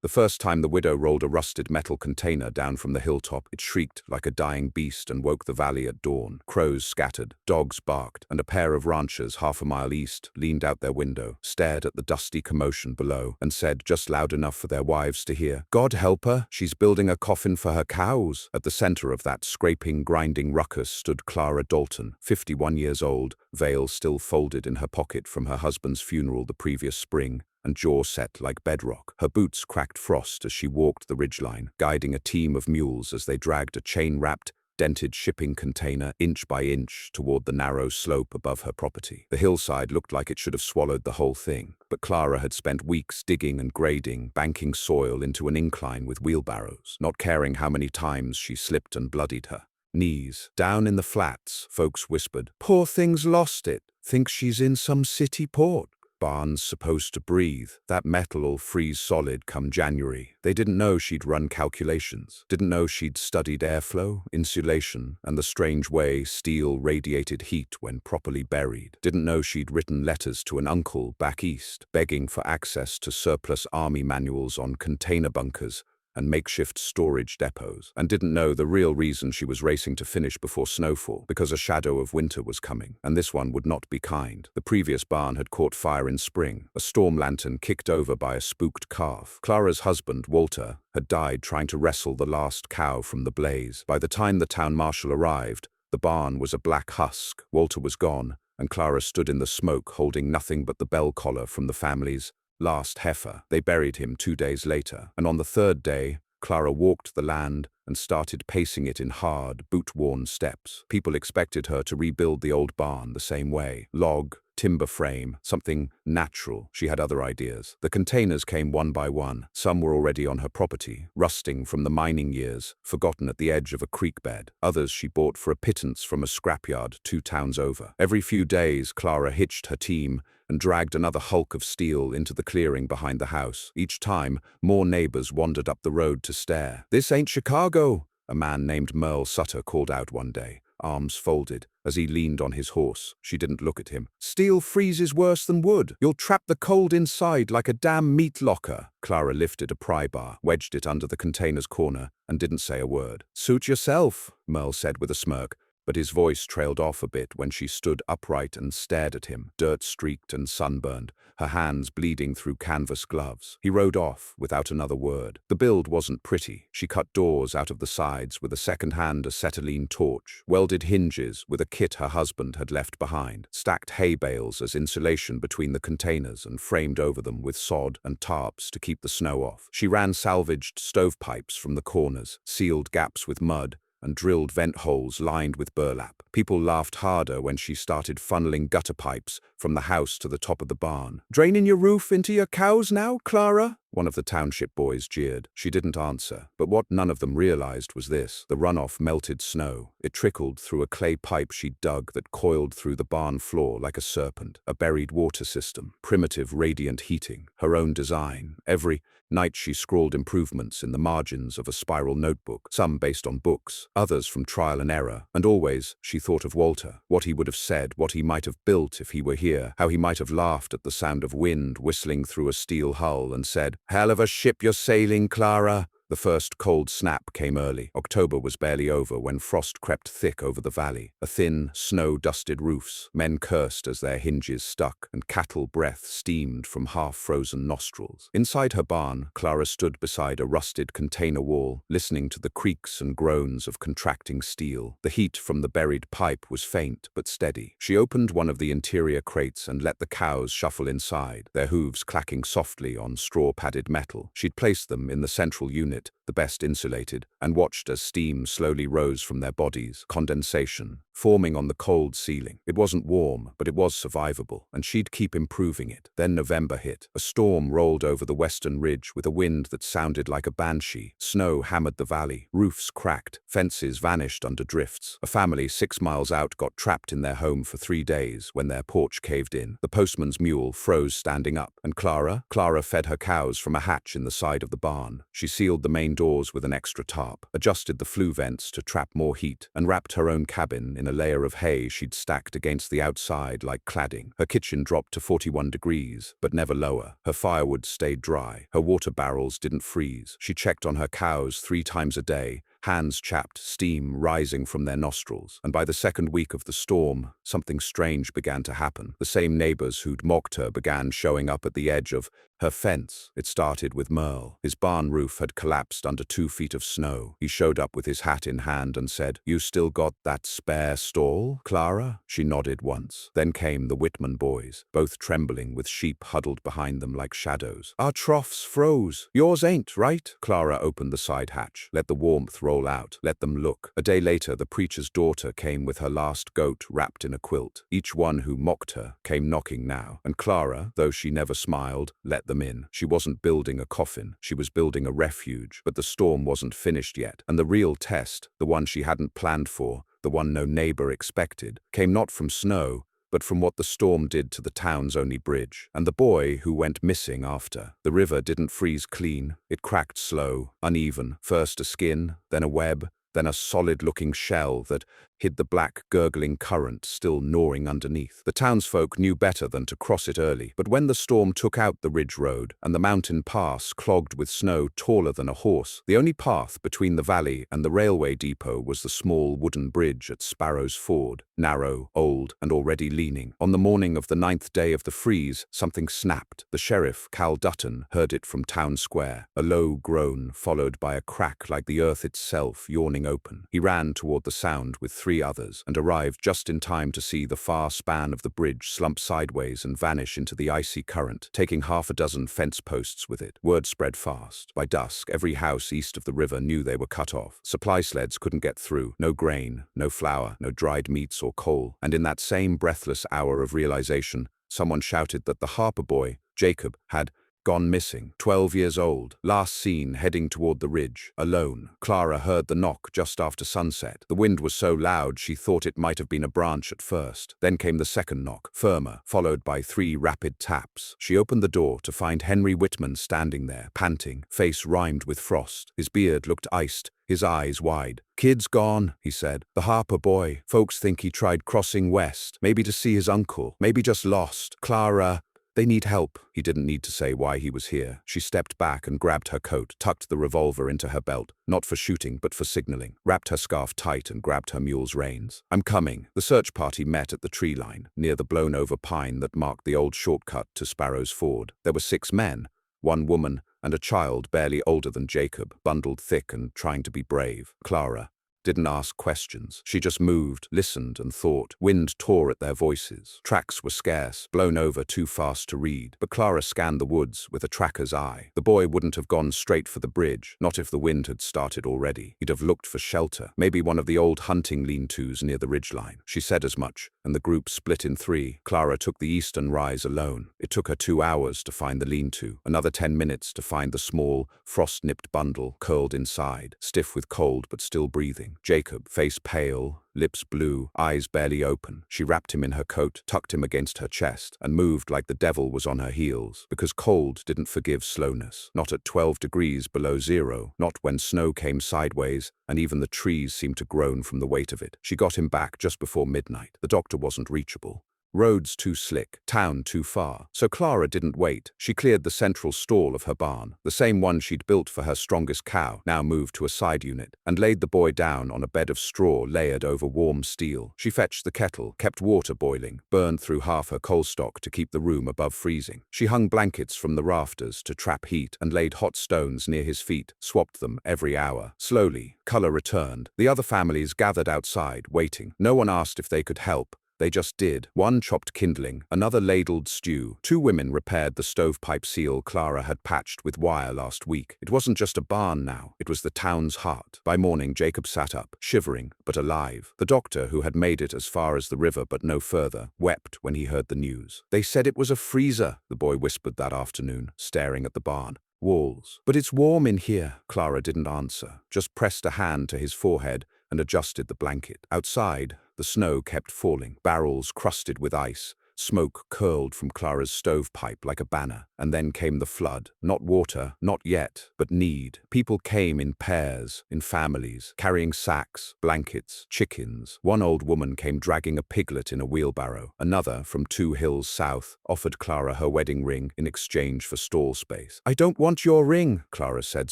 The first time the widow rolled a rusted metal container down from the hilltop, it shrieked like a dying beast and woke the valley at dawn. Crows scattered, dogs barked, and a pair of ranchers half a mile east leaned out their window, stared at the dusty commotion below, and said, just loud enough for their wives to hear, "God help her, she's building a coffin for her cows." At the center of that scraping, grinding ruckus stood Clara Dalton, 51 years old, veil still folded in her pocket from her husband's funeral the previous spring, and jaw set like bedrock. Her boots cracked frost as she walked the ridgeline, guiding a team of mules as they dragged a chain-wrapped, dented shipping container inch by inch toward the narrow slope above her property. The hillside looked like it should have swallowed the whole thing, but Clara had spent weeks digging and grading, banking soil into an incline with wheelbarrows, not caring how many times she slipped and bloodied her knees. Down in the flats, folks whispered, "Poor thing's lost it. Thinks she's in some city port. Barn's supposed to breathe. That metal'll freeze solid come January." They didn't know she'd run calculations. Didn't know she'd studied airflow, insulation, and the strange way steel radiated heat when properly buried. Didn't know she'd written letters to an uncle back east, begging for access to surplus army manuals on container bunkers and makeshift storage depots, and didn't know the real reason she was racing to finish before snowfall, because a shadow of winter was coming, and this one would not be kind. The previous barn had caught fire in spring, a storm lantern kicked over by a spooked calf. Clara's husband, Walter, had died trying to wrestle the last cow from the blaze. By the time the town marshal arrived, the barn was a black husk, Walter was gone, and Clara stood in the smoke holding nothing but the bell collar from the family's last heifer. They buried him 2 days later, and on the third day, Clara walked the land and started pacing it in hard, boot-worn steps. People expected her to rebuild the old barn the same way. Log, timber frame, something natural. She had other ideas. The containers came one by one. Some were already on her property, rusting from the mining years, forgotten at the edge of a creek bed. Others she bought for a pittance from a scrapyard 2 towns over. Every few days, Clara hitched her team and dragged another hulk of steel into the clearing behind the house. Each time, more neighbors wandered up the road to stare. "This ain't Chicago," a man named Merle Sutter called out one day, arms folded, as he leaned on his horse. She didn't look at him. "Steel freezes worse than wood. You'll trap the cold inside like a damn meat locker." Clara lifted a pry bar, wedged it under the container's corner, and didn't say a word. "Suit yourself," Merle said with a smirk, but his voice trailed off a bit when she stood upright and stared at him, dirt-streaked and sunburned, her hands bleeding through canvas gloves. He rode off without another word. The build wasn't pretty. She cut doors out of the sides with a second-hand acetylene torch, welded hinges with a kit her husband had left behind, stacked hay bales as insulation between the containers and framed over them with sod and tarps to keep the snow off. She ran salvaged stovepipes from the corners, sealed gaps with mud, and drilled vent holes lined with burlap. People laughed harder when she started funneling gutter pipes from the house to the top of the barn. "Draining your roof into your cows now, Clara?" One of the township boys jeered. She didn't answer, but what none of them realized was this. The runoff melted snow. It trickled through a clay pipe she'd dug that coiled through the barn floor like a serpent. A buried water system, primitive radiant heating, her own design. Every night she scrawled improvements in the margins of a spiral notebook, some based on books, others from trial and error, and always she thought of Walter, what he would have said, what he might have built if he were here, how he might have laughed at the sound of wind whistling through a steel hull and said, "Hell of a ship you're sailing, Clara." The first cold snap came early. October was barely over when frost crept thick over the valley. A thin, snow-dusted roofs. Men cursed as their hinges stuck, and cattle breath steamed from half-frozen nostrils. Inside her barn, Clara stood beside a rusted container wall, listening to the creaks and groans of contracting steel. The heat from the buried pipe was faint but steady. She opened one of the interior crates and let the cows shuffle inside, their hooves clacking softly on straw-padded metal. She'd placed them in the central unit, the best insulated, and watched as steam slowly rose from their bodies, condensation, forming on the cold ceiling. It wasn't warm, but it was survivable, and she'd keep improving it. Then November hit. A storm rolled over the western ridge with a wind that sounded like a banshee. Snow hammered the valley. Roofs cracked. Fences vanished under drifts. A family 6 miles out got trapped in their home for 3 days when their porch caved in. The postman's mule froze standing up, and Clara fed her cows from a hatch in the side of the barn. She sealed the main doors with an extra tarp, adjusted the flue vents to trap more heat, and wrapped her own cabin in a layer of hay she'd stacked against the outside like cladding. Her kitchen dropped to 41 degrees, but never lower. Her firewood stayed dry. Her water barrels didn't freeze. She checked on her cows 3 times a day, hands chapped, steam rising from their nostrils. And by the second week of the storm, something strange began to happen. The same neighbors who'd mocked her began showing up at the edge of her fence. It started with Merle. His barn roof had collapsed under 2 feet of snow. He showed up with his hat in hand and said, "You still got that spare stall, Clara?" She nodded once. Then came the Whitman boys, both trembling with sheep huddled behind them like shadows. "Our troughs froze. Yours ain't, right?" Clara opened the side hatch. Let the warmth roll out. Let them look. A day later, the preacher's daughter came with her last goat wrapped in a quilt. Each one who mocked her came knocking now. And Clara, though she never smiled, let them in. She wasn't building a coffin. She was building a refuge. But the storm wasn't finished yet. And the real test, the one she hadn't planned for, the one no neighbor expected, came not from snow, but from what the storm did to the town's only bridge, and the boy who went missing after. The river didn't freeze clean. It cracked slow, uneven, first a skin, then a web, then a solid-looking shell that hid the black, gurgling current still gnawing underneath. The townsfolk knew better than to cross it early, but when the storm took out the ridge road and the mountain pass clogged with snow taller than a horse, the only path between the valley and the railway depot was the small wooden bridge at Sparrow's Ford, narrow, old, and already leaning. On the morning of the 9th day of the freeze, something snapped. The sheriff, Cal Dutton, heard it from Town Square, a low groan followed by a crack like the earth itself yawning open. He ran toward the sound with 3 others and arrived just in time to see the far span of the bridge slump sideways and vanish into the icy current, taking 6 fence posts with it. Word spread fast. By dusk, every house east of the river knew they were cut off. Supply sleds couldn't get through. No grain, no flour, no dried meats or coal. And in that same breathless hour of realization, someone shouted that the Harper boy, Jacob, had gone missing. 12 years old, last seen heading toward the ridge, alone. Clara heard the knock just after sunset. The wind was so loud she thought it might have been a branch at first. Then came the second knock, firmer, followed by 3 rapid taps. She opened the door to find Henry Whitman standing there, panting, face rimed with frost. His beard looked iced, his eyes wide. "Kid's gone," he said. "The Harper boy. Folks think he tried crossing west, maybe to see his uncle, maybe just lost. Clara, they need help." He didn't need to say why he was here. She stepped back and grabbed her coat, tucked the revolver into her belt, not for shooting but for signaling, wrapped her scarf tight and grabbed her mule's reins. "I'm coming." The search party met at the tree line, near the blown-over pine that marked the old shortcut to Sparrow's Ford. There were 6 men, 1 woman, and a child barely older than Jacob, bundled thick and trying to be brave. Clara didn't ask questions. She just moved, listened, and thought. Wind tore at their voices. Tracks were scarce, blown over too fast to read. But Clara scanned the woods with a tracker's eye. The boy wouldn't have gone straight for the bridge, not if the wind had started already. He'd have looked for shelter, maybe one of the old hunting lean-tos near the ridgeline. She said as much, and the group split in 3. Clara took the eastern rise alone. It took her 2 hours to find the lean-to, another 10 minutes to find the small, frost-nipped bundle curled inside, stiff with cold but still breathing. Jacob, face pale, lips blue, eyes barely open. She wrapped him in her coat, tucked him against her chest, and moved like the devil was on her heels, because cold didn't forgive slowness. Not at 12 degrees below zero, not when snow came sideways, and even the trees seemed to groan from the weight of it. She got him back just before midnight. The doctor wasn't reachable. Roads too slick, town too far. So Clara didn't wait. She cleared the central stall of her barn, the same one she'd built for her strongest cow, now moved to a side unit, and laid the boy down on a bed of straw layered over warm steel. She fetched the kettle, kept water boiling, burned through half her coal stock to keep the room above freezing. She hung blankets from the rafters to trap heat and laid hot stones near his feet, swapped them every hour. Slowly, color returned. The other families gathered outside, waiting. No one asked if they could help. They just did. One chopped kindling, another ladled stew. 2 women repaired the stovepipe seal Clara had patched with wire last week. It wasn't just a barn now, it was the town's heart. By morning, Jacob sat up, shivering, but alive. The doctor, who had made it as far as the river but no further, wept when he heard the news. "They said it was a freezer," the boy whispered that afternoon, staring at the barn. "Walls. But it's warm in here." Clara didn't answer, just pressed a hand to his forehead and adjusted the blanket. Outside, the snow kept falling, barrels crusted with ice, Smoke curled from Clara's stovepipe like a banner. And then came the flood. Not water, not yet, but need. People came in pairs, in families, carrying sacks, blankets, chickens. One old woman came dragging a piglet in a wheelbarrow. Another, from 2 hills south, offered Clara her wedding ring in exchange for stall space. "I don't want your ring," Clara said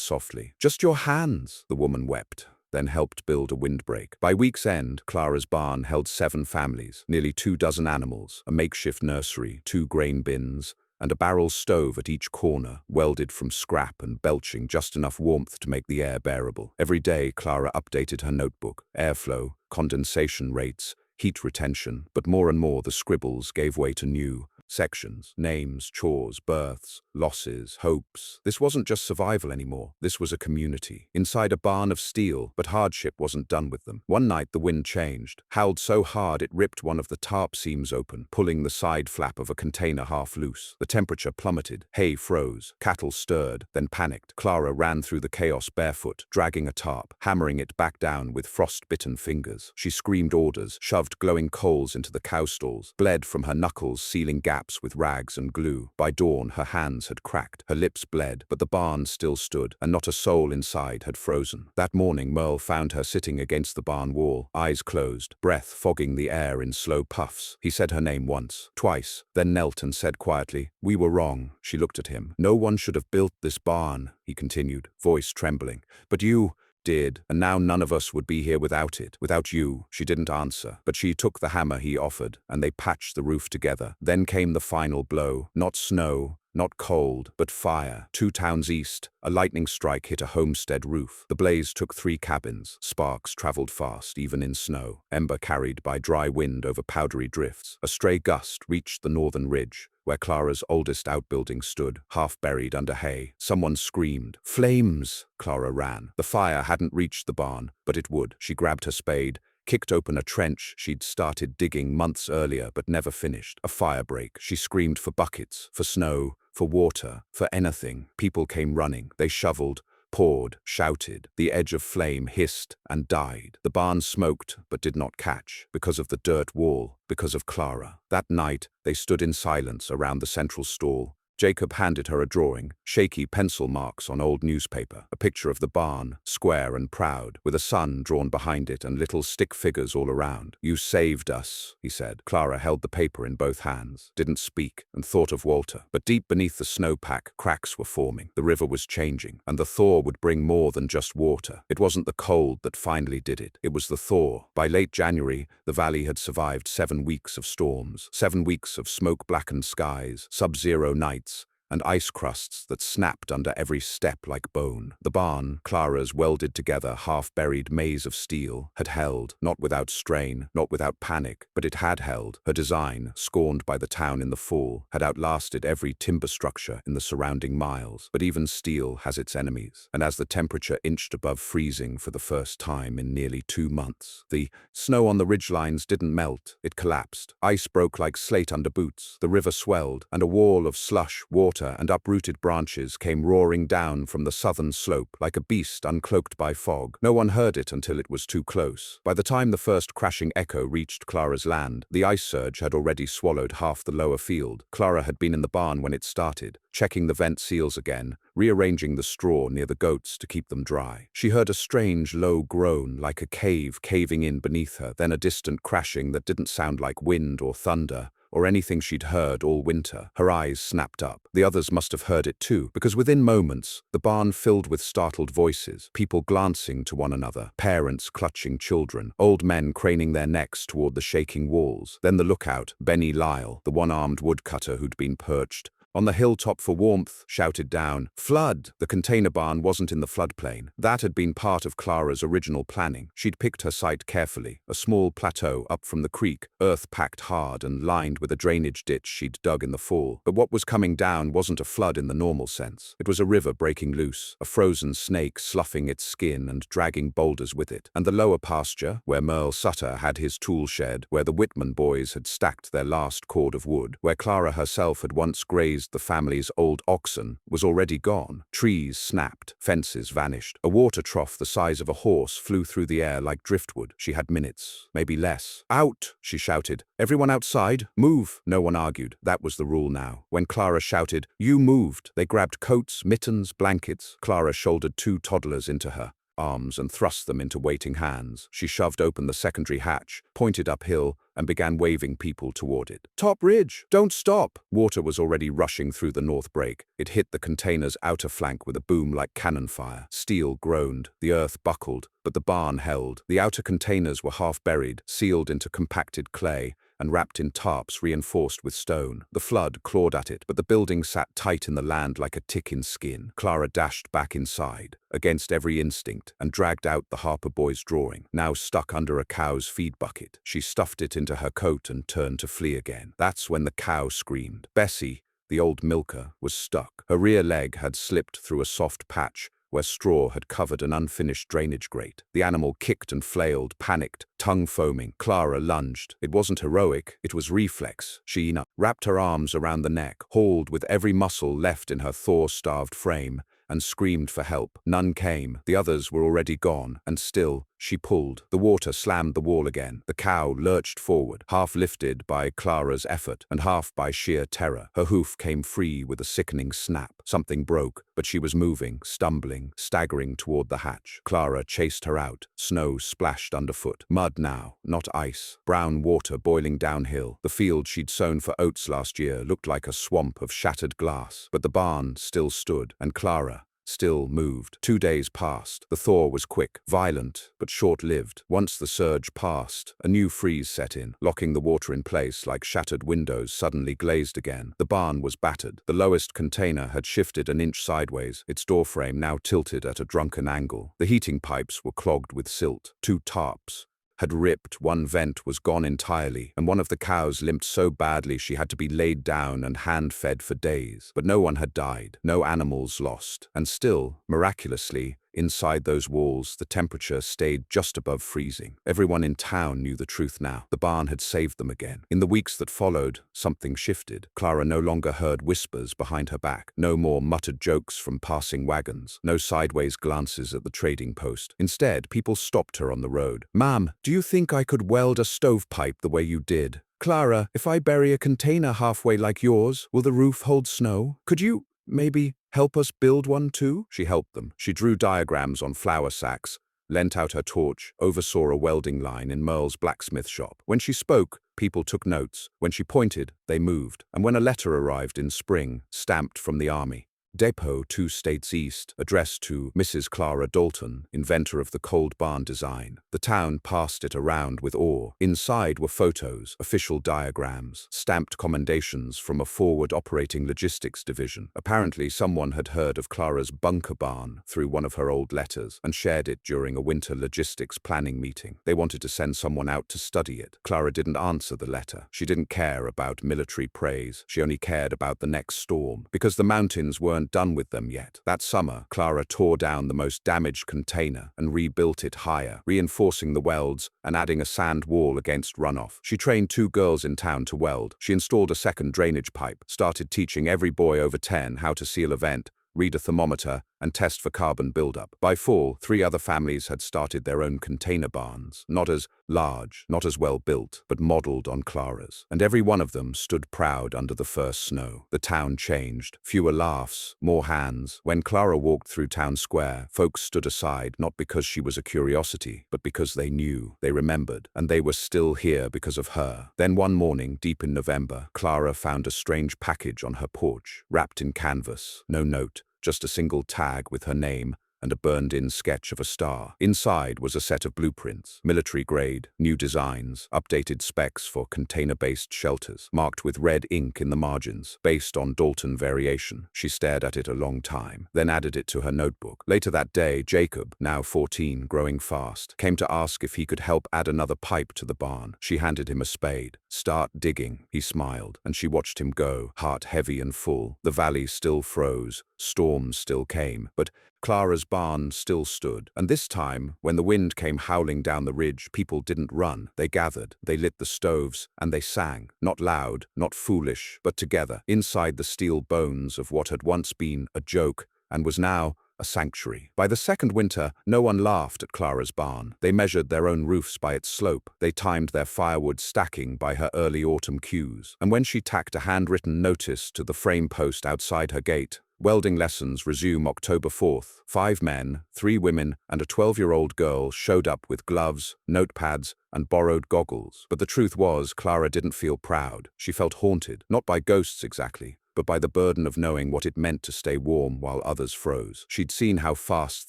softly. "Just your hands." The woman wept, then helped build a windbreak. By week's end, Clara's barn held 7 families, nearly 24 animals, a makeshift nursery, 2 grain bins, and a barrel stove at each corner, welded from scrap and belching just enough warmth to make the air bearable. Every day, Clara updated her notebook: airflow, condensation rates, heat retention, but more and more the scribbles gave way to new sections: names, chores, births, losses, hopes. This wasn't just survival anymore. This was a community. Inside a barn of steel, but hardship wasn't done with them. One night the wind changed, howled so hard it ripped one of the tarp seams open, pulling the side flap of a container half loose. The temperature plummeted, hay froze, cattle stirred, then panicked. Clara ran through the chaos barefoot, dragging a tarp, hammering it back down with frost-bitten fingers. She screamed orders, shoved glowing coals into the cow stalls, bled from her knuckles, sealing gaps with rags and glue. By dawn, her hands had cracked, her lips bled, but the barn still stood, and not a soul inside had frozen. That morning, Merle found her sitting against the barn wall, eyes closed, breath fogging the air in slow puffs. He said her name once, twice, then knelt and said quietly, "We were wrong." She looked at him. "No one should have built this barn," he continued, voice trembling. "But you did, and now none of us would be here without it. Without you." She didn't answer, but she took the hammer he offered, and they patched the roof together. Then came the final blow. Not snow, not cold, but fire. 2 towns east, a lightning strike hit a homestead roof. The blaze took 3 cabins. Sparks traveled fast, even in snow. Ember carried by dry wind over powdery drifts. A stray gust reached the northern ridge, where Clara's oldest outbuilding stood, half buried under hay. Someone screamed. "Flames!" Clara ran. The fire hadn't reached the barn, but it would. She grabbed her spade, kicked open a trench she'd started digging months earlier but never finished. A fire break. She screamed for buckets, for snow, for water, for anything. People came running. They shoveled, poured, shouted. The edge of flame hissed and died. The barn smoked but did not catch, because of the dirt wall, because of Clara. That night, they stood in silence around the central stall. Jacob handed her a drawing, shaky pencil marks on old newspaper, a picture of the barn, square and proud, with a sun drawn behind it and little stick figures all around. "You saved us," he said. Clara held the paper in both hands, didn't speak, and thought of Walter. But deep beneath the snowpack, cracks were forming. The river was changing, and the thaw would bring more than just water. It wasn't the cold that finally did it. It was the thaw. By late January, the valley had survived 7 weeks of storms, 7 weeks of smoke-blackened skies, sub-zero nights, and ice crusts that snapped under every step like bone. The barn, Clara's welded together, half-buried maze of steel, had held, not without strain, not without panic, but it had held. Her design, scorned by the town in the fall, had outlasted every timber structure in the surrounding miles. But even steel has its enemies, and as the temperature inched above freezing for the first time in nearly 2 months, the snow on the ridgelines didn't melt, it collapsed. Ice broke like slate under boots, the river swelled, and a wall of slush, water, and uprooted branches came roaring down from the southern slope like a beast uncloaked by fog. No one heard it until it was too close. By the time the first crashing echo reached Clara's land, the ice surge had already swallowed half the lower field. Clara had been in the barn when it started, checking the vent seals again, rearranging the straw near the goats to keep them dry. She heard a strange low groan, like a cave caving in beneath her, then a distant crashing that didn't sound like wind or thunder, or anything she'd heard all winter. Her eyes snapped up. The others must have heard it too, because within moments, the barn filled with startled voices, people glancing to one another, parents clutching children, old men craning their necks toward the shaking walls. Then the lookout, Benny Lyle, the one-armed woodcutter who'd been perched on the hilltop for warmth, shouted down, "Flood!" The container barn wasn't in the floodplain. That had been part of Clara's original planning. She'd picked her site carefully, a small plateau up from the creek, earth packed hard and lined with a drainage ditch she'd dug in the fall. But what was coming down wasn't a flood in the normal sense. It was a river breaking loose, a frozen snake sloughing its skin and dragging boulders with it. And the lower pasture, where Merle Sutter had his tool shed, where the Whitman boys had stacked their last cord of wood, where Clara herself had once grazed grazed the family's old oxen, was already gone. Trees snapped, fences vanished. A water trough the size of a horse flew through the air like driftwood. She had minutes, maybe less. "Out!" she shouted. "Everyone outside, move!" No one argued. That was the rule now. When Clara shouted, "You moved!" they grabbed coats, mittens, blankets. Clara shouldered 2 toddlers into her arms and thrust them into waiting hands. She shoved open the secondary hatch, pointed uphill, and began waving people toward it. "Top ridge! Don't stop!" Water was already rushing through the north break. It hit the container's outer flank with a boom like cannon fire. Steel groaned, the earth buckled, but the barn held. The outer containers were half buried, sealed into compacted clay, and wrapped in tarps reinforced with stone. The flood clawed at it, but the building sat tight in the land like a tick in skin. Clara dashed back inside, against every instinct, and dragged out the Harper boy's drawing, now stuck under a cow's feed bucket. She stuffed it into her coat and turned to flee again. That's when the cow screamed. Bessie, the old milker, was stuck. Her rear leg had slipped through a soft patch where straw had covered an unfinished drainage grate. The animal kicked and flailed, panicked, tongue foaming. Clara lunged. It wasn't heroic, it was reflex. She wrapped her arms around the neck, hauled with every muscle left in her thaw-starved frame, and screamed for help. None came. The others were already gone, and still, she pulled. The water slammed the wall again. The cow lurched forward, half lifted by Clara's effort, and half by sheer terror. Her hoof came free with a sickening snap. Something broke, but she was moving, stumbling, staggering toward the hatch. Clara chased her out. Snow splashed underfoot. Mud now, not ice. Brown water boiling downhill. The field she'd sown for oats last year looked like a swamp of shattered glass. But the barn still stood, and Clara still moved. 2 days passed. The thaw was quick, violent, but short-lived. Once the surge passed, a new freeze set in, locking the water in place like shattered windows suddenly glazed again. The barn was battered. The lowest container had shifted an inch sideways, its doorframe now tilted at a drunken angle. The heating pipes were clogged with silt. 2 tarps had ripped, one vent was gone entirely, and one of the cows limped so badly she had to be laid down and hand-fed for days. But no one had died, no animals lost, and still, miraculously, inside those walls, the temperature stayed just above freezing. Everyone in town knew the truth now. The barn had saved them again. In the weeks that followed, something shifted. Clara no longer heard whispers behind her back, no more muttered jokes from passing wagons, no sideways glances at the trading post. Instead, people stopped her on the road. "Ma'am, do you think I could weld a stovepipe the way you did? Clara, if I bury a container halfway like yours, will the roof hold snow? Could you maybe help us build one too?" She helped them. She drew diagrams on flour sacks, leant out her torch, oversaw a welding line in Merle's blacksmith shop. When she spoke, people took notes. When she pointed, they moved. And when a letter arrived in spring, stamped from the army, Depot 2 states east, addressed to Mrs. Clara Dalton, inventor of the cold barn design. The town passed it around with awe. Inside were photos, official diagrams, stamped commendations from a forward operating logistics division. Apparently someone had heard of Clara's bunker barn through one of her old letters and shared it during a winter logistics planning meeting. They wanted to send someone out to study it. Clara didn't answer the letter. She didn't care about military praise. She only cared about the next storm, because the mountains weren't done with them yet. That summer, Clara tore down the most damaged container and rebuilt it higher, reinforcing the welds and adding a sand wall against runoff. She trained 2 girls in town to weld. She installed a second drainage pipe, started teaching every boy over 10 how to seal a vent, read a thermometer, and test for carbon buildup. By fall, 3 other families had started their own container barns, not as large, not as well built, but modeled on Clara's. And every one of them stood proud under the first snow. The town changed. Fewer laughs, more hands. When Clara walked through town square, folks stood aside, not because she was a curiosity, but because they knew, they remembered, and they were still here because of her. Then one morning, deep in November, Clara found a strange package on her porch, wrapped in canvas. No note, just a single tag with her name and a burned-in sketch of a star. Inside was a set of blueprints, military-grade, new designs, updated specs for container-based shelters, marked with red ink in the margins, based on Dalton variation. She stared at it a long time, then added it to her notebook. Later that day, Jacob, now 14, growing fast, came to ask if he could help add another pipe to the barn. She handed him a spade. "Start digging," he smiled, and she watched him go, heart heavy and full. The valley still froze, storms still came, but Clara's barn still stood. And this time, when the wind came howling down the ridge, people didn't run. They gathered, they lit the stoves, and they sang. Not loud, not foolish, but together, inside the steel bones of what had once been a joke and was now a sanctuary. By the second winter, no one laughed at Clara's barn. They measured their own roofs by its slope. They timed their firewood stacking by her early autumn cues. And when she tacked a handwritten notice to the frame post outside her gate, "Welding lessons resume October 4th. 5 men, 3 women, and a 12-year-old girl showed up with gloves, notepads, and borrowed goggles." But the truth was, Clara didn't feel proud. She felt haunted, not by ghosts exactly, but by the burden of knowing what it meant to stay warm while others froze. She'd seen how fast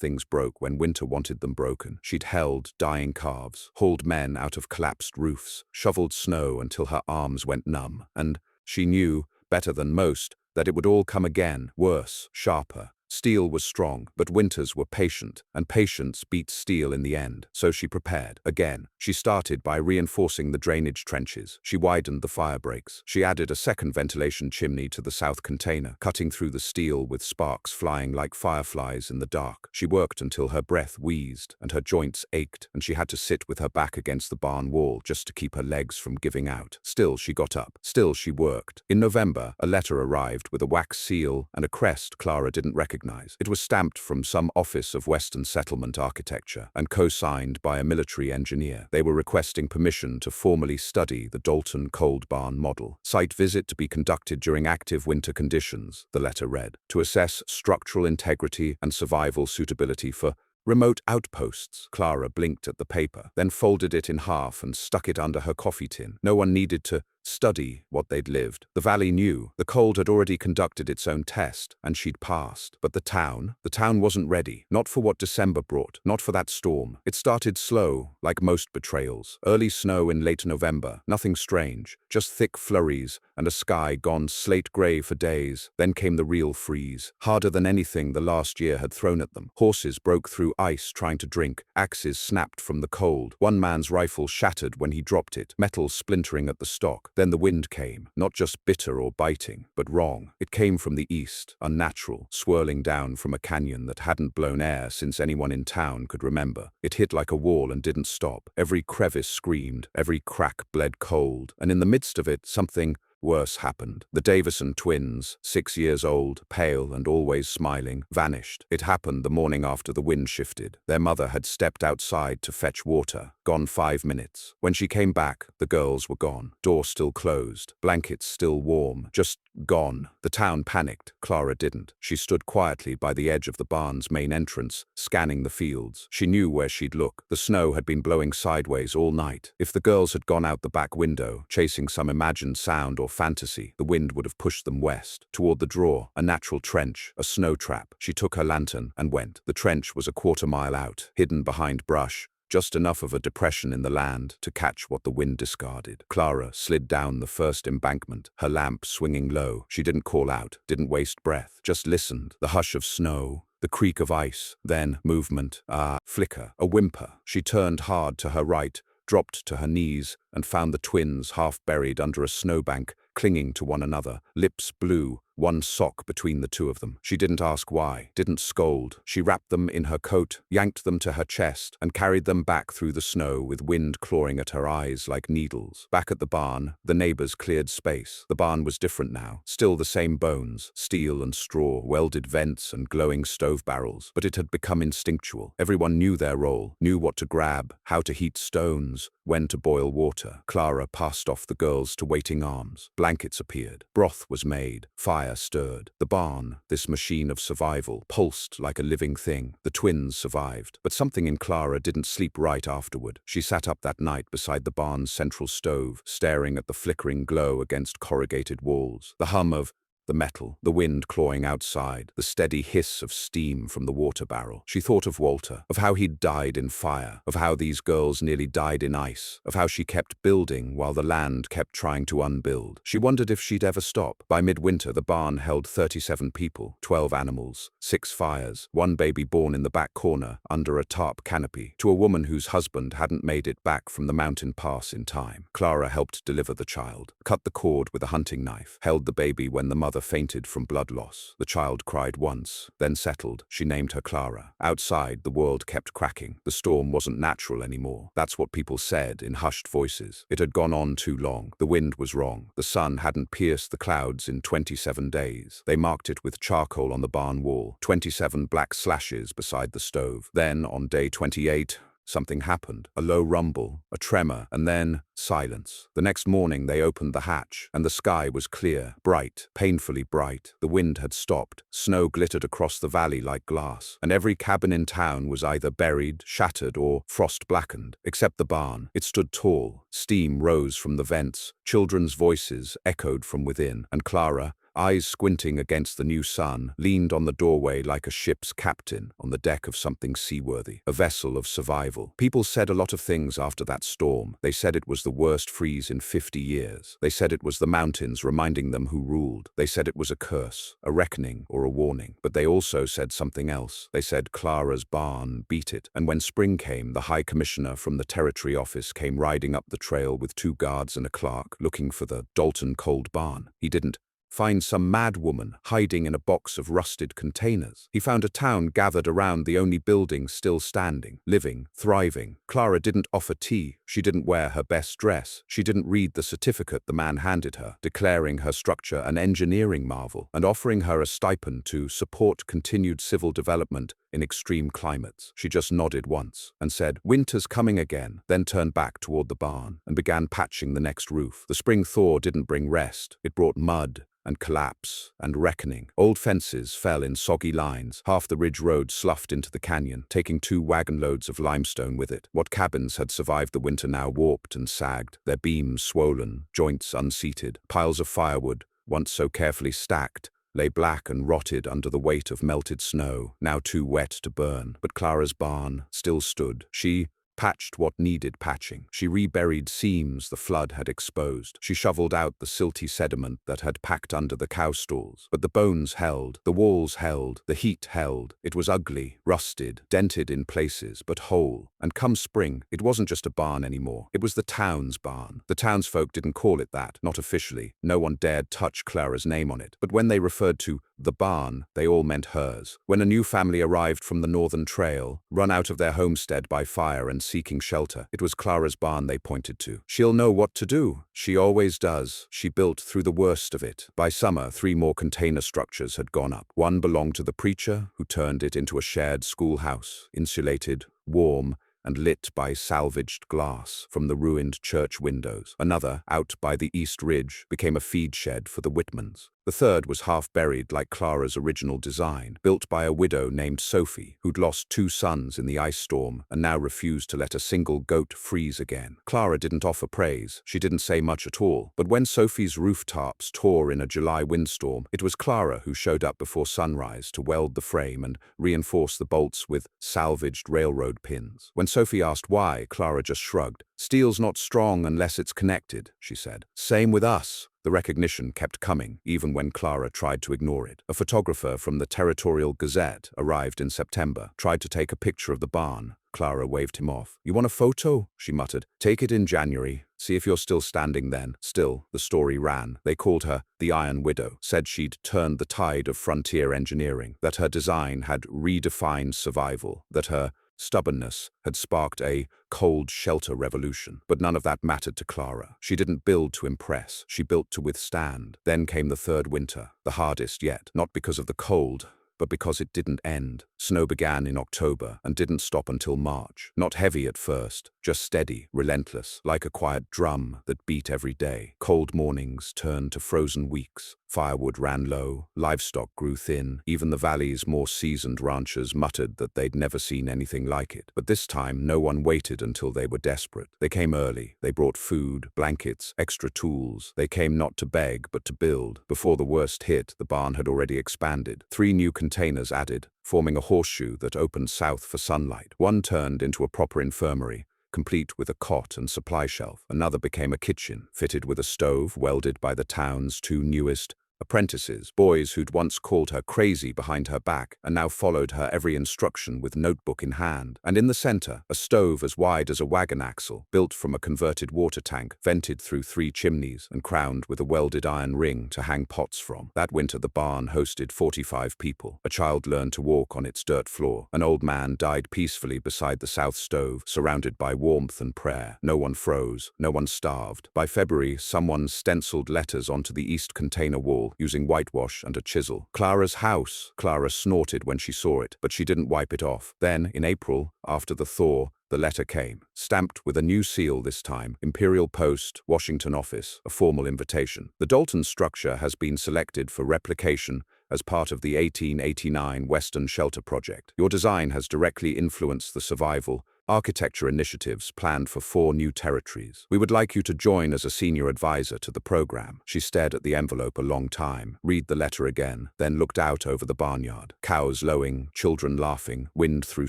things broke when winter wanted them broken. She'd held dying calves, hauled men out of collapsed roofs, shoveled snow until her arms went numb. And she knew, better than most, that it would all come again, worse, sharper. Steel was strong, but winters were patient, and patience beat steel in the end. So she prepared. Again, she started by reinforcing the drainage trenches. She widened the fire breaks. She added a second ventilation chimney to the south container, cutting through the steel with sparks flying like fireflies in the dark. She worked until her breath wheezed and her joints ached, and she had to sit with her back against the barn wall just to keep her legs from giving out. Still, she got up. Still, she worked. In November, a letter arrived with a wax seal and a crest Clara didn't recognize. It was stamped from some office of Western settlement architecture and co-signed by a military engineer. They were requesting permission to formally study the Dalton cold barn model. Site visit to be conducted during active winter conditions, the letter read, to assess structural integrity and survival suitability for remote outposts. Clara blinked at the paper, then folded it in half and stuck it under her coffee tin. No one needed to study what they'd lived. The valley knew. The cold had already conducted its own test, and she'd passed. But the town wasn't ready. Not for what December brought, not for that storm. It started slow, like most betrayals. Early snow in late November, nothing strange, just thick flurries and a sky gone slate gray for days. Then came the real freeze, harder than anything the last year had thrown at them. Horses broke through ice trying to drink. Axes snapped from the cold. One man's rifle shattered when he dropped it, metal splintering at the stock. Then the wind came, not just bitter or biting, but wrong. It came from the east, unnatural, swirling down from a canyon that hadn't blown air since anyone in town could remember. It hit like a wall and didn't stop. Every crevice screamed, every crack bled cold, and in the midst of it, something worse happened. The Davison twins, 6 years old, pale and always smiling, vanished. It happened the morning after the wind shifted. Their mother had stepped outside to fetch water, gone 5 minutes. When she came back, the girls were gone. Door still closed, blankets still warm, just gone. The town panicked. Clara didn't. She stood quietly by the edge of the barn's main entrance, scanning the fields. She knew where she'd look. The snow had been blowing sideways all night. If the girls had gone out the back window, chasing some imagined sound or fantasy, the wind would have pushed them west, toward the draw, a natural trench, a snow trap. She took her lantern and went. The trench was a quarter-mile out, hidden behind brush, just enough of a depression in the land to catch what the wind discarded. Clara slid down the first embankment, her lamp swinging low. She didn't call out, didn't waste breath, just listened. The hush of snow, the creak of ice, then movement, flicker, a whimper. She turned hard to her right, dropped to her knees, and found the twins half buried under a snowbank, clinging to one another, lips blue, one sock between the two of them. She didn't ask why, didn't scold. She wrapped them in her coat, yanked them to her chest, and carried them back through the snow with wind clawing at her eyes like needles. Back at the barn, the neighbors cleared space. The barn was different now. Still the same bones, steel and straw, welded vents and glowing stove barrels. But it had become instinctual. Everyone knew their role, knew what to grab, how to heat stones, when to boil water. Clara passed off the girls to waiting arms. Blankets appeared. Broth was made. Fire stirred. The barn, this machine of survival, pulsed like a living thing. The twins survived. But something in Clara didn't sleep right afterward. She sat up that night beside the barn's central stove, staring at the flickering glow against corrugated walls. The hum of the metal, the wind clawing outside, the steady hiss of steam from the water barrel. She thought of Walter, of how he'd died in fire, of how these girls nearly died in ice, of how she kept building while the land kept trying to unbuild. She wondered if she'd ever stop. By midwinter, the barn held 37 people, 12 animals, 6 fires, 1 baby born in the back corner under a tarp canopy, to a woman whose husband hadn't made it back from the mountain pass in time. Clara helped deliver the child, cut the cord with a hunting knife, held the baby when the mother mother fainted from blood loss. The child cried once, then settled. She named her Clara. Outside, the world kept cracking. The storm wasn't natural anymore. That's what people said in hushed voices. It had gone on too long. The wind was wrong. The sun hadn't pierced the clouds in 27 days. They marked it with charcoal on the barn wall, 27 black slashes beside the stove. Then, on day 28, something happened. A low rumble, a tremor, and then silence. The next morning they opened the hatch, and the sky was clear, bright, painfully bright. The wind had stopped. Snow glittered across the valley like glass, and every cabin in town was either buried, shattered, or frost-blackened, except the barn. It stood tall. Steam rose from the vents. Children's voices echoed from within, and Clara, eyes squinting against the new sun, leaned on the doorway like a ship's captain on the deck of something seaworthy, a vessel of survival. People said a lot of things after that storm. They said it was the worst freeze in 50 years. They said it was the mountains reminding them who ruled. They said it was a curse, a reckoning, or a warning. But they also said something else. They said Clara's barn beat it. And when spring came, the High Commissioner from the Territory Office came riding up the trail with 2 guards and a clerk, looking for the Dalton cold barn. He didn't find some mad woman hiding in a box of rusted containers. He found a town gathered around the only building still standing, living, thriving. Clara didn't offer tea. She didn't wear her best dress. She didn't read the certificate the man handed her, declaring her structure an engineering marvel and offering her a stipend to support continued civil development in extreme climates. She just nodded once and said, "Winter's coming again," then turned back toward the barn and began patching the next roof. The spring thaw didn't bring rest. It brought mud and collapse and reckoning. Old fences fell in soggy lines. Half the ridge road sloughed into the canyon, taking 2 wagon loads of limestone with it. What cabins had survived the winter now warped and sagged, their beams swollen, joints unseated. Piles of firewood, once so carefully stacked, lay black and rotted under the weight of melted snow, now too wet to burn. But Clara's barn still stood. She patched what needed patching. She reburied seams the flood had exposed. She shoveled out the silty sediment that had packed under the cow stalls. But the bones held, the walls held, the heat held. It was ugly, rusted, dented in places, but whole. And come spring, it wasn't just a barn anymore. It was the town's barn. The townsfolk didn't call it that, not officially. No one dared touch Clara's name on it. But when they referred to the barn, they all meant hers. When a new family arrived from the Northern Trail, run out of their homestead by fire and seeking shelter, it was Clara's barn they pointed to. She'll know what to do. She always does. She built through the worst of it. By summer, 3 more container structures had gone up. One belonged to the preacher, who turned it into a shared schoolhouse, insulated, warm, and lit by salvaged glass from the ruined church windows. Another, out by the East Ridge, became a feed shed for the Whitmans. The third was half buried like Clara's original design, built by a widow named Sophie, who'd lost 2 sons in the ice storm and now refused to let a single goat freeze again. Clara didn't offer praise. She didn't say much at all. But when Sophie's roof tops tore in a July windstorm, it was Clara who showed up before sunrise to weld the frame and reinforce the bolts with salvaged railroad pins. When Sophie asked why, Clara just shrugged. "Steel's not strong unless it's connected," she said. "Same with us." The recognition kept coming, even when Clara tried to ignore it. A photographer from the Territorial Gazette arrived in September, tried to take a picture of the barn. Clara waved him off. "You want a photo?" she muttered. "Take it in January. See if you're still standing then." Still, the story ran. They called her the Iron Widow, said she'd turned the tide of frontier engineering, that her design had redefined survival, that her stubbornness had sparked a cold shelter revolution. But none of that mattered to Clara. She didn't build to impress. She built to withstand. Then came the 3rd winter, the hardest yet, not because of the cold, but because it didn't end. Snow began in October and didn't stop until March. Not heavy at first, just steady, relentless, like a quiet drum that beat every day. Cold mornings turned to frozen weeks. Firewood ran low, livestock grew thin. Even the valley's more seasoned ranchers muttered that they'd never seen anything like it. But this time, no one waited until they were desperate. They came early. They brought food, blankets, extra tools. They came not to beg, but to build. Before the worst hit, the barn had already expanded. 3 new containers added, forming a horseshoe that opened south for sunlight. One turned into a proper infirmary, complete with a cot and supply shelf. Another became a kitchen, fitted with a stove welded by the town's 2 newest, Apprentices, boys who'd once called her crazy behind her back and now followed her every instruction with notebook in hand. And in the center, a stove as wide as a wagon axle, built from a converted water tank, vented through 3 chimneys and crowned with a welded iron ring to hang pots from. That winter the barn hosted 45 people. A child learned to walk on its dirt floor. An old man died peacefully beside the south stove, surrounded by warmth and prayer. No one froze, no one starved. By February, someone stenciled letters onto the east container wall using whitewash and a chisel. Clara's house. Clara snorted when she saw it, but she didn't wipe it off. Then, in April, after the thaw, the letter came, stamped with a new seal this time, Imperial Post, Washington Office, a formal invitation. The Dalton structure has been selected for replication as part of the 1889 Western Shelter Project. Your design has directly influenced the survival architecture initiatives planned for 4 new territories. We would like you to join as a senior advisor to the program. She stared at the envelope a long time, read the letter again, then looked out over the barnyard. Cows lowing, children laughing, wind through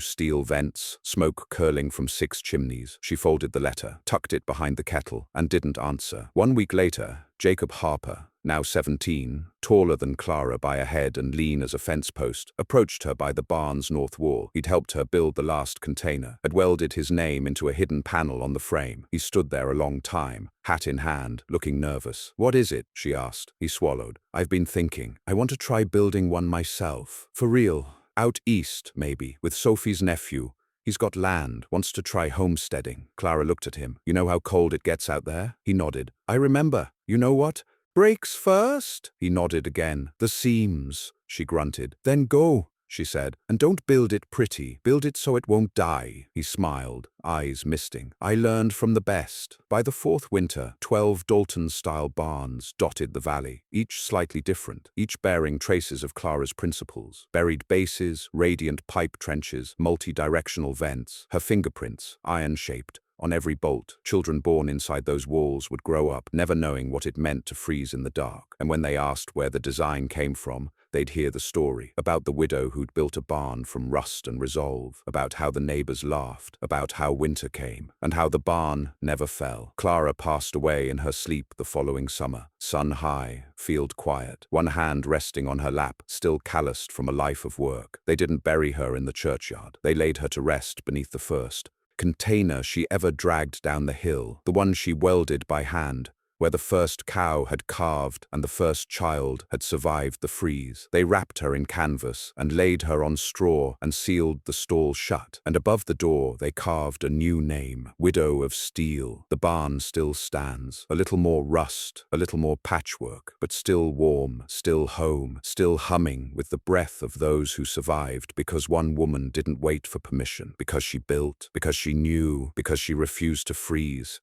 steel vents, smoke curling from 6 chimneys. She folded the letter, tucked it behind the kettle, and didn't answer. 1 week later, Jacob Harper, now 17, taller than Clara by a head and lean as a fence post, approached her by the barn's north wall. He'd helped her build the last container, had welded his name into a hidden panel on the frame. He stood there a long time, hat in hand, looking nervous. "What is it?" she asked. He swallowed. "I've been thinking. I want to try building one myself. For real. Out east, maybe, with Sophie's nephew. He's got land, wants to try homesteading." Clara looked at him. "You know how cold it gets out there?" He nodded. "I remember. You know what? Breaks first?" He nodded again. "The seams," she grunted. "Then go," she said, "and don't build it pretty. Build it so it won't die." He smiled, eyes misting. "I learned from the best." By the 4th winter, 12 Dalton-style barns dotted the valley, each slightly different, each bearing traces of Clara's principles. Buried bases, radiant pipe trenches, multi-directional vents, her fingerprints, iron-shaped. On every bolt, children born inside those walls would grow up, never knowing what it meant to freeze in the dark. And when they asked where the design came from, they'd hear the story about the widow who'd built a barn from rust and resolve, about how the neighbors laughed, about how winter came, and how the barn never fell. Clara passed away in her sleep the following summer, sun high, field quiet, one hand resting on her lap, still calloused from a life of work. They didn't bury her in the churchyard. They laid her to rest beneath the first container she ever dragged down the hill, the one she welded by hand, where the first cow had calved and the first child had survived the freeze. They wrapped her in canvas and laid her on straw and sealed the stall shut. And above the door they carved a new name, Widow of Steel. The barn still stands, a little more rust, a little more patchwork, but still warm, still home, still humming with the breath of those who survived because one woman didn't wait for permission, because she built, because she knew, because she refused to freeze.